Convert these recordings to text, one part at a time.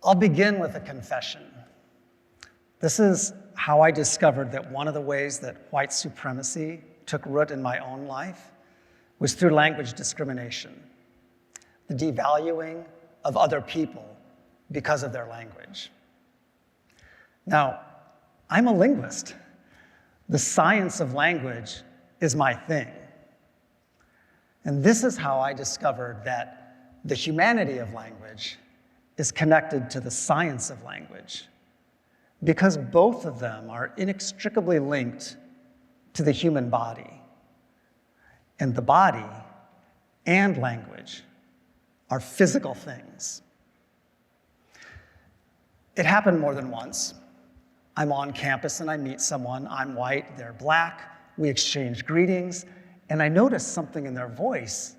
I'll begin with a confession. This is how I discovered that one of the ways that white supremacy took root in my own life was through language discrimination, the devaluing of other people because of their language. Now, I'm a linguist. The science of language is my thing. And this is how I discovered that the humanity of language is connected to the science of language, because both of them are inextricably linked to the human body. And the body and language are physical things. It happened more than once. I'm on campus and I meet someone. I'm white, they're black. We exchange greetings, and I notice something in their voice,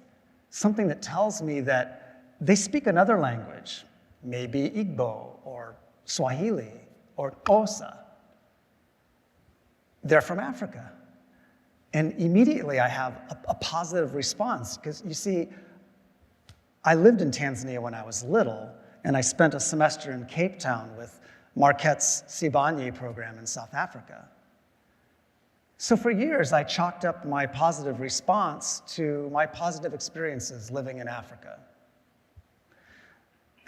something that tells me that they speak another language, maybe Igbo or Swahili or Xhosa. They're from Africa. And immediately I have a positive response, because you see, I lived in Tanzania when I was little, and I spent a semester in Cape Town with Marquette's Sibanye program in South Africa. So for years, I chalked up my positive response to my positive experiences living in Africa.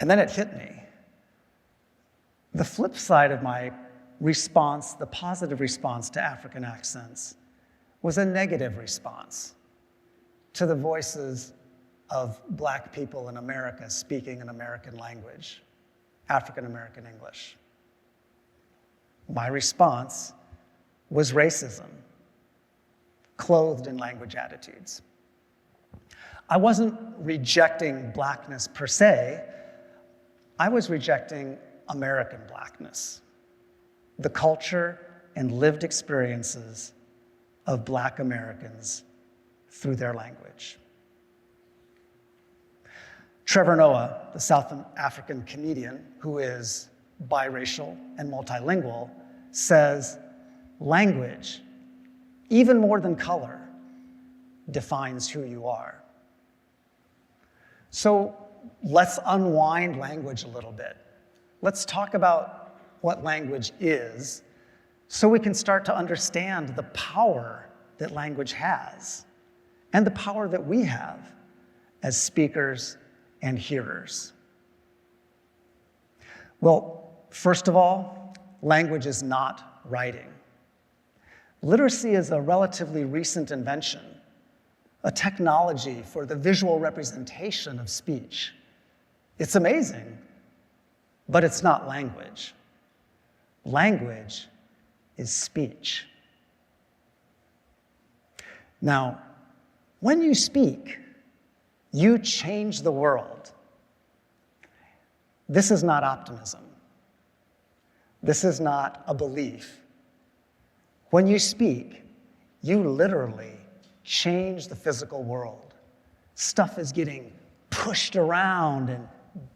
And then it hit me. The flip side of my response, the positive response to African accents, was a negative response to the voices of black people in America speaking an American language, African American English. My response was racism, clothed in language attitudes. I wasn't rejecting blackness per se, I was rejecting American blackness, the culture and lived experiences of black Americans through their language. Trevor Noah, the South African comedian who is biracial and multilingual, says, language, even more than color, defines who you are. So let's unwind language a little bit. Let's talk about what language is so we can start to understand the power that language has and the power that we have as speakers and hearers. Well, first of all, language is not writing. Literacy is a relatively recent invention, a technology for the visual representation of speech. It's amazing, but it's not language. Language is speech. Now, when you speak, you change the world. This is not optimism. This is not a belief. When you speak, you literally change the physical world. Stuff is getting pushed around and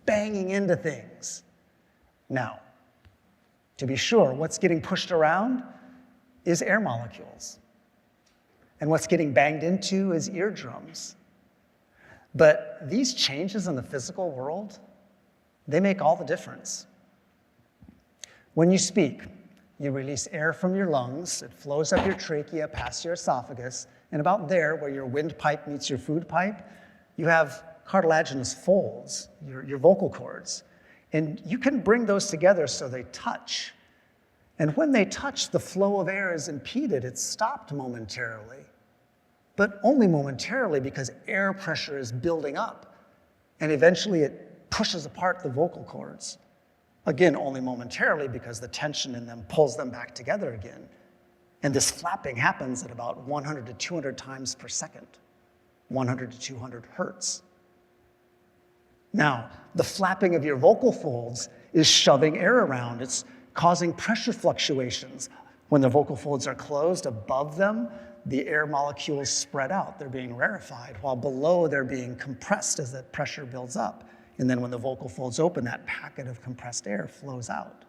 banging into things. Now, to be sure, what's getting pushed around is air molecules. And what's getting banged into is eardrums. But these changes in the physical world, they make all the difference. When you speak, you release air from your lungs, it flows up your trachea, past your esophagus, and about there, where your windpipe meets your food pipe, you have cartilaginous folds, your vocal cords. And you can bring those together so they touch. And when they touch, the flow of air is impeded, it's stopped momentarily. But only momentarily, because air pressure is building up. And eventually it pushes apart the vocal cords. Again, only momentarily, because the tension in them pulls them back together again. And this flapping happens at about 100 to 200 times per second, 100 to 200 hertz. Now, the flapping of your vocal folds is shoving air around. It's causing pressure fluctuations. When the vocal folds are closed, above them, the air molecules spread out. They're being rarefied, while below they're being compressed as that pressure builds up. And then when the vocal folds open, that packet of compressed air flows out.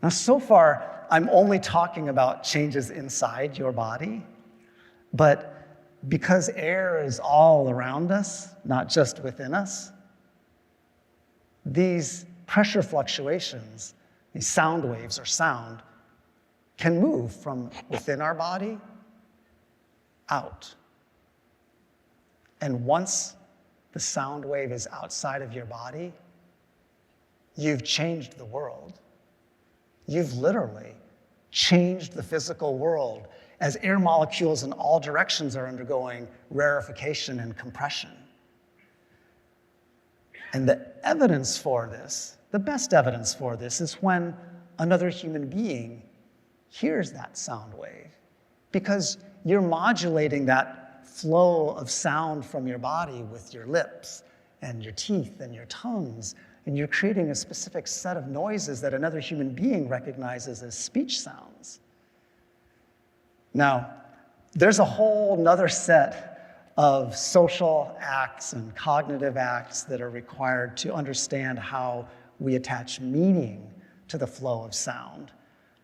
Now, so far, I'm only talking about changes inside your body, but because air is all around us, not just within us, these pressure fluctuations, these sound waves or sound, can move from within our body out. And once the sound wave is outside of your body, you've changed the world. You've literally changed the physical world as air molecules in all directions are undergoing rarefication and compression. And the evidence for this, the best evidence for this, is when another human being hears that sound wave, because you're modulating that flow of sound from your body with your lips and your teeth and your tongues, and you're creating a specific set of noises that another human being recognizes as speech sounds. Now, there's a whole nother set of social acts and cognitive acts that are required to understand how we attach meaning to the flow of sound,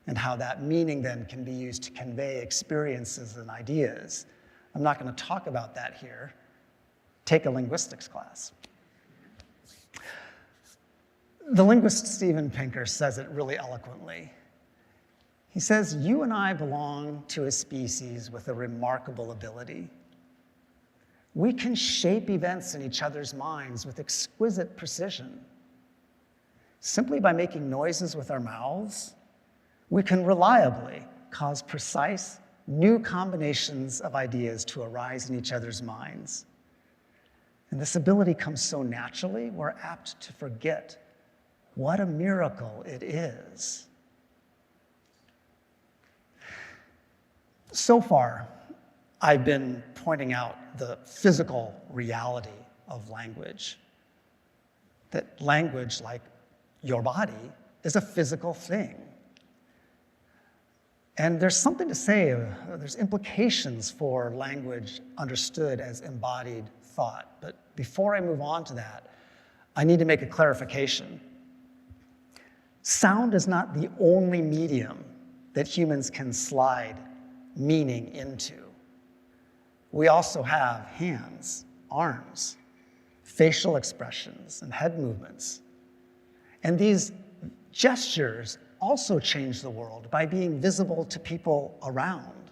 and how that meaning then can be used to convey experiences and ideas. I'm not going to talk about that here. Take a linguistics class. The linguist Steven Pinker says it really eloquently. He says, "You and I belong to a species with a remarkable ability. We can shape events in each other's minds with exquisite precision. Simply by making noises with our mouths, we can reliably cause precise, new combinations of ideas to arise in each other's minds. And this ability comes so naturally, we're apt to forget what a miracle it is." So far, I've been pointing out the physical reality of language. That language, like your body, is a physical thing. And there's something to say, there's implications for language understood as embodied thought. But before I move on to that, I need to make a clarification. Sound is not the only medium that humans can slide meaning into. We also have hands, arms, facial expressions, and head movements. And these gestures also change the world by being visible to people around.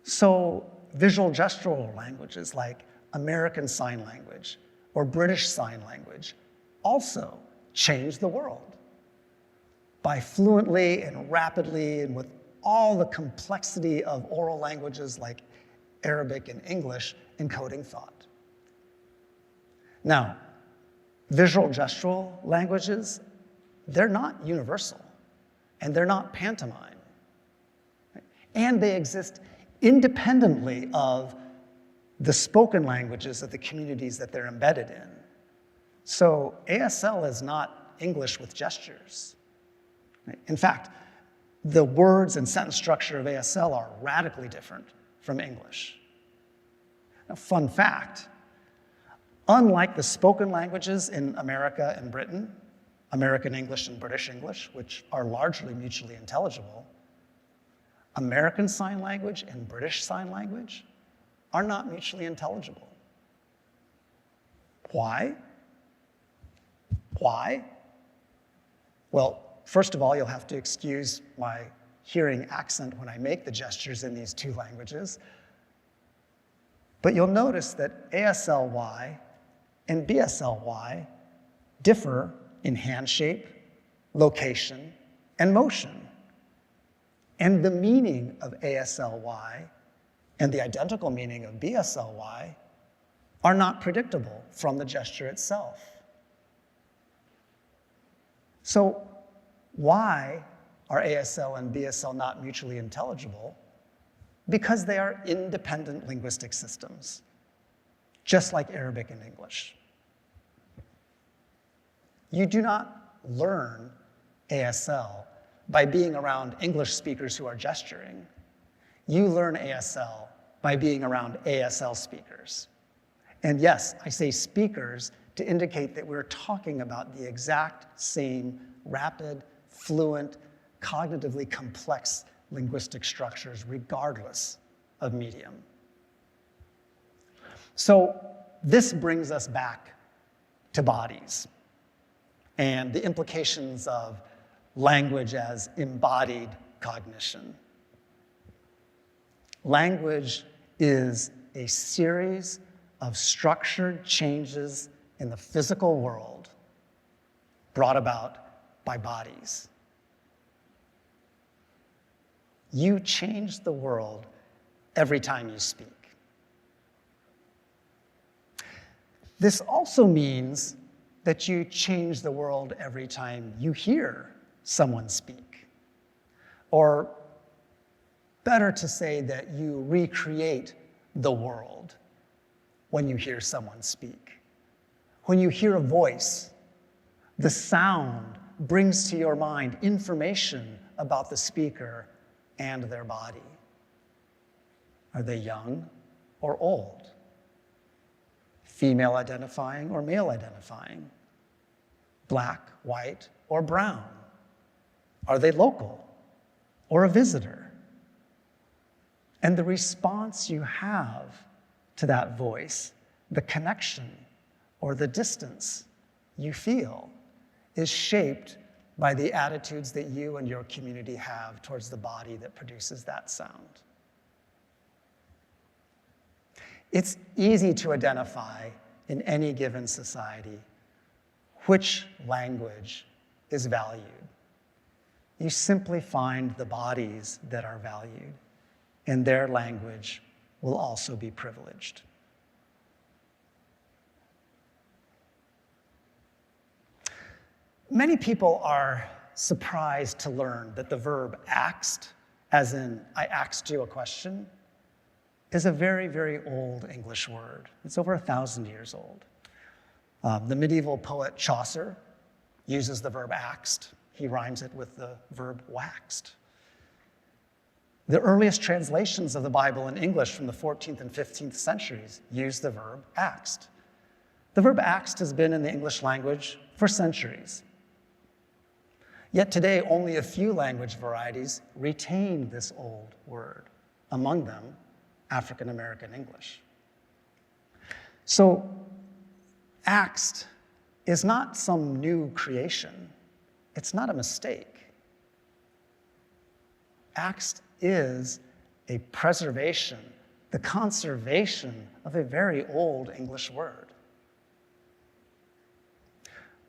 So visual gestural languages like American Sign Language or British Sign Language also change the world by fluently and rapidly and with all the complexity of oral languages like Arabic and English encoding thought. Now, visual gestural languages, they're not universal, and they're not pantomime. And they exist independently of the spoken languages of the communities that they're embedded in. So ASL is not English with gestures. In fact, the words and sentence structure of ASL are radically different from English. Now, fun fact, unlike the spoken languages in America and Britain, American English and British English, which are largely mutually intelligible, American Sign Language and British Sign Language are not mutually intelligible. Why? Why? Well, first of all, you'll have to excuse my hearing accent when I make the gestures in these two languages. But you'll notice that ASLY and BSLY differ in hand shape, location, and motion. And the meaning of ASLY and the identical meaning of BSLY are not predictable from the gesture itself. So why are ASL and BSL not mutually intelligible? Because they are independent linguistic systems, just like Arabic and English. You do not learn ASL by being around English speakers who are gesturing. You learn ASL by being around ASL speakers. And yes, I say speakers to indicate that we're talking about the exact same rapid, fluent, cognitively complex linguistic structures regardless of medium. So this brings us back to bodies. and the implications of language as embodied cognition. Language is a series of structured changes in the physical world brought about by bodies. You change the world every time you speak. This also means that you change the world every time you hear someone speak. Or better to say that you recreate the world when you hear someone speak. When you hear a voice, the sound brings to your mind information about the speaker and their body. Are they young or old? Female identifying or male identifying? Black, white, or brown? Are they local or a visitor? And the response you have to that voice, the connection or the distance you feel, is shaped by the attitudes that you and your community have towards the body that produces that sound. It's easy to identify in any given society which language is valued. You simply find the bodies that are valued, and their language will also be privileged. Many people are surprised to learn that the verb asked, as in I asked you a question, is a very, very old English word. It's over 1,000 years old. The medieval poet Chaucer uses the verb asked. He rhymes it with the verb waxed. The earliest translations of the Bible in English from the 14th and 15th centuries use the verb asked. The verb asked has been in the English language for centuries. Yet today, only a few language varieties retain this old word, among them African American English. So, asked is not some new creation. It's not a mistake. Asked is a preservation, the conservation of a very old English word.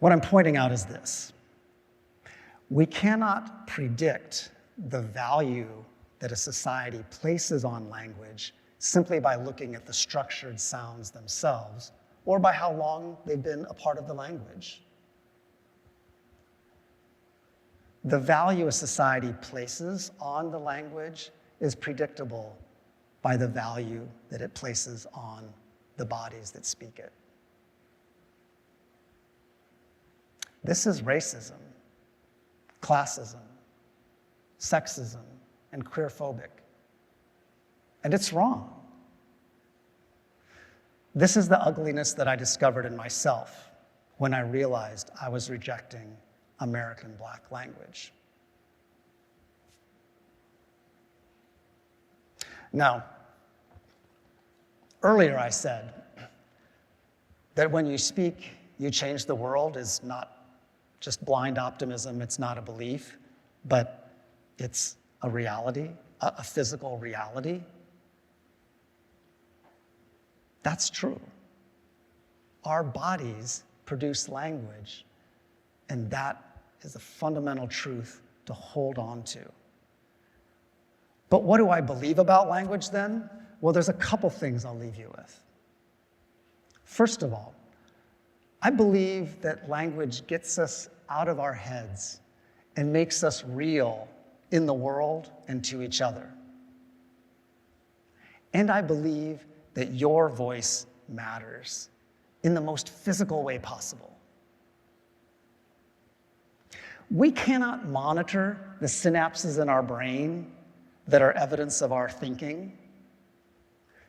What I'm pointing out is this. We cannot predict the value that a society places on language simply by looking at the structured sounds themselves or by how long they've been a part of the language. The value a society places on the language is predictable by the value that it places on the bodies that speak it. This is racism, classism, sexism, and queerphobic. And it's wrong. This is the ugliness that I discovered in myself when I realized I was rejecting American Black language. Now, earlier I said that when you speak, you change the world is not just blind optimism, it's not a belief, but it's a reality, a physical reality. That's true. Our bodies produce language, and that is a fundamental truth to hold on to. But what do I believe about language then? Well, there's a couple things I'll leave you with. First of all, I believe that language gets us out of our heads and makes us real in the world and to each other. And I believe that your voice matters in the most physical way possible. We cannot monitor the synapses in our brain that are evidence of our thinking.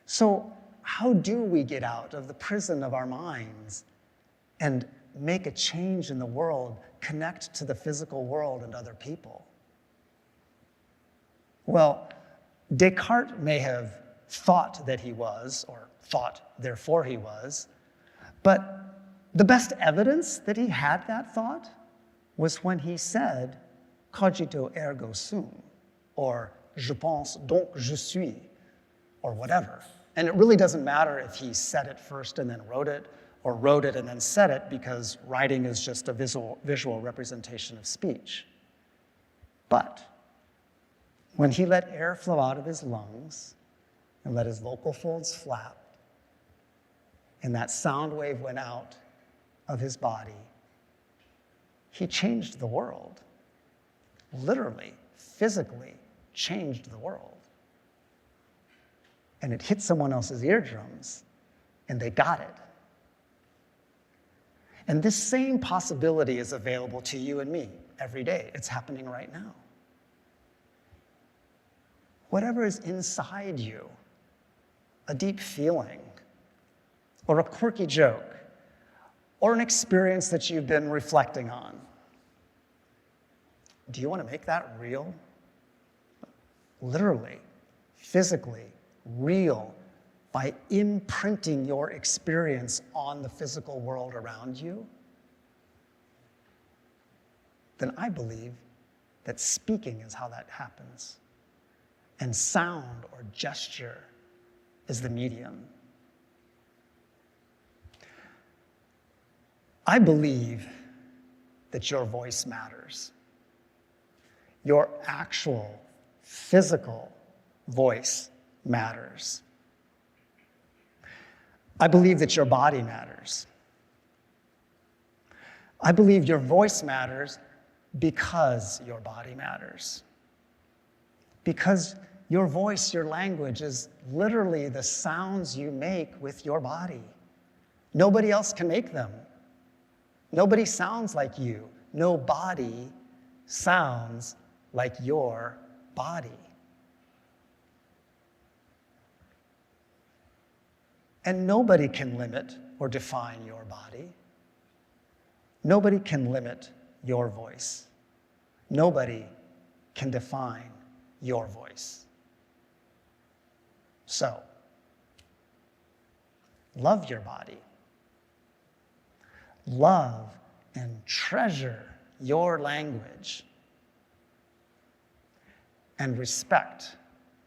So how do we get out of the prison of our minds and make a change in the world, connect to the physical world and other people? Well, Descartes may have thought that he was, or thought therefore he was, but The best evidence that he had that thought was when he said, cogito ergo sum, or je pense donc je suis, or whatever. And it really doesn't matter if he said it first and then wrote it, or wrote it and then said it, because writing is just a visual representation of speech. But when he let air flow out of his lungs and let his vocal folds flap, and that sound wave went out of his body, he changed the world. Literally, physically changed the world. And it hit someone else's eardrums, and they got it. And this same possibility is available to you and me every day. It's happening right now. Whatever is inside you, a deep feeling, or a quirky joke, or an experience that you've been reflecting on, do you want to make that real? Literally, physically, real, by imprinting your experience on the physical world around you? Then I believe that speaking is how that happens. And sound or gesture is the medium. I believe that your voice matters. Your actual physical voice matters. I believe that your body matters. I believe your voice matters because your body matters. Because your voice, your language, is literally the sounds you make with your body. Nobody else can make them. Nobody sounds like you. No body sounds like your body. And nobody can limit or define your body. Nobody can limit your voice. Nobody can define your voice. So, love your body. Love and treasure your language. And respect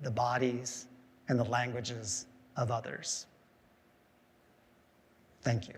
the bodies and the languages of others. Thank you.